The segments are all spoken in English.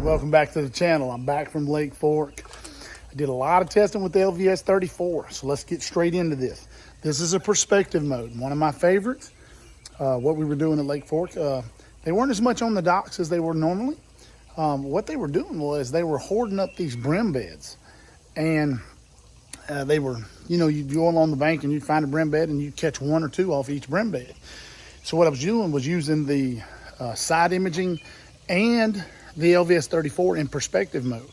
welcome back to the channel. I'm back from Lake Fork. I did a lot of testing with the LVS34, so let's get straight into this. This is a perspective mode, one of my favorites. What we were doing at Lake Fork, they weren't as much on the docks as they were normally. What they were doing was they were hoarding up these brim beds, and they were, you'd go along the bank and you'd find a brim bed and you'd catch one or two off each brim bed. So what I was doing was using the side imaging and the LVS34 in perspective mode.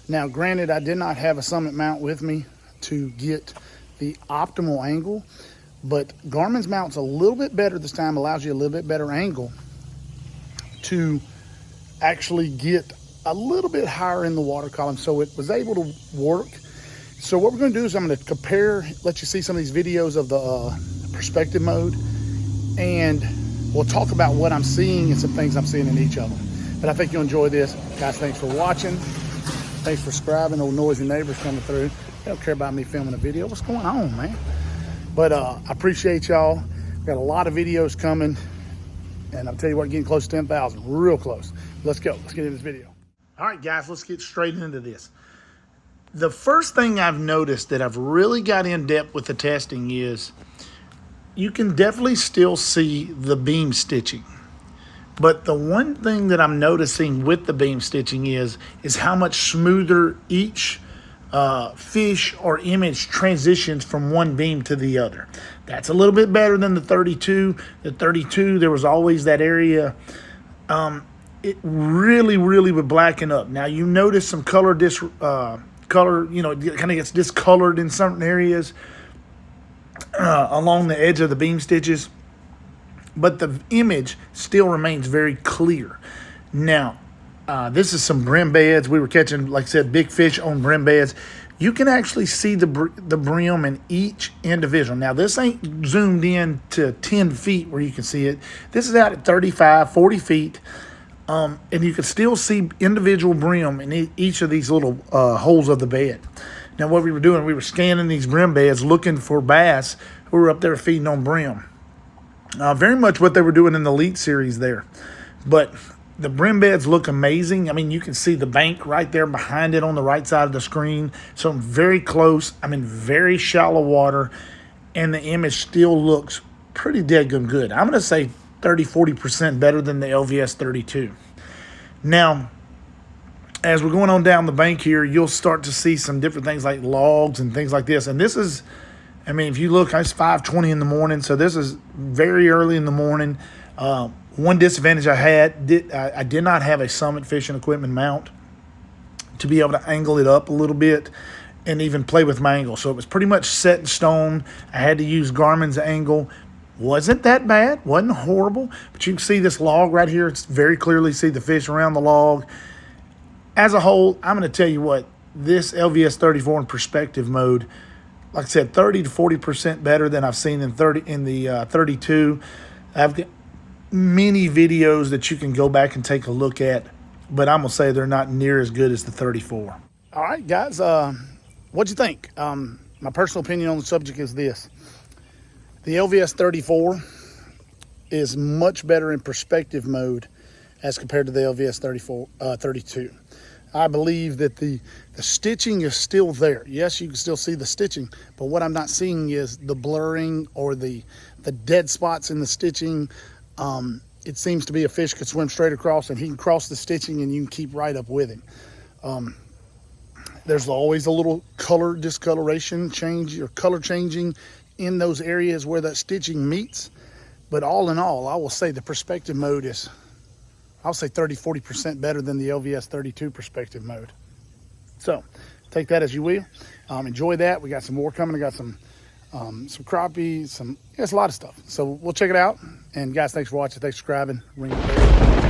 Now, granted, I did not have a summit mount with me to get the optimal angle, but Garmin's mount's a little bit better this time, allows you a little bit better angle to actually get a little bit higher in the water column, so it was able to work. So what we're going to do is I'm going to compare, let you see some of these videos of the perspective mode, and we'll talk about what I'm seeing and some things I'm seeing in each of them. But I think you'll enjoy this. Guys, thanks for watching. Thanks for subscribing. Old noisy neighbors coming through. They don't care about me filming a video. What's going on, man? But I appreciate y'all. Got a lot of videos coming. And I'll tell you what, getting close to 10,000. Real close. Let's go. Let's get into this video. All right, guys, let's get straight into this. The first thing I've noticed that I've really got in depth with the testing is you can definitely still see the beam stitching. But the one thing that I'm noticing with the beam stitching is how much smoother each fish or image transitions from one beam to the other. That's a little bit better than the 32. The 32, there was always that area. It really would blacken up. Now, you notice some color, it kind of gets discolored in certain areas along the edge of the beam stitches, but the image still remains very clear. Now, this is some brim beds. We were catching, like I said, big fish on brim beds. You can actually see the brim in each individual. Now, this ain't zoomed in to 10 feet where you can see it. This is out at 35, 40 feet. And you can still see individual brim in each of these little holes of the bed. Now, what we were doing, we were scanning these brim beds looking for bass who were up there feeding on brim. Very much what they were doing in the Elite series there. But the brim beds look amazing. I mean, you can see the bank right there behind it on the right side of the screen. So I'm very close. I'm in very shallow water, and the image still looks pretty daggone good. I'm going to say 30-40% better than the LVS32. Now, as we're going on down the bank here, you'll start to see some different things like logs and things like this. And this is, I mean, if you look, it's 5:20 in the morning, so this is very early in the morning. One disadvantage I had, I did not have a Summit fishing equipment mount to be able to angle it up a little bit and even play with my angle. So it was pretty much set in stone. I had to use Garmin's angle. Wasn't that bad, wasn't horrible, but you can see this log right here. It's very clearly see the fish around the log. As a whole, I'm going to tell you what, this LVS34 in perspective mode, like I said, 30 to 40% better than I've seen in the 32. I've got many videos that you can go back and take a look at, but I'm going to say they're not near as good as the 34. All right, guys, what'd you think? My personal opinion on the subject is this. The LVS34 is much better in perspective mode as compared to the LVS32. I believe that the stitching is still there. Yes, you can still see the stitching, but what I'm not seeing is the blurring or the dead spots in the stitching. It seems to be a fish could swim straight across and he can cross the stitching and you can keep right up with him. There's always a little color discoloration change or color changing in those areas where that stitching meets. But all in all, I will say the perspective mode is, I'll say 30-40% better than the LVS32 perspective mode. So take that as you will. Enjoy that. We got some more coming. I got some crappie, it's a lot of stuff. So we'll check it out. And guys, thanks for watching. Thanks for subscribing. Ring the bell.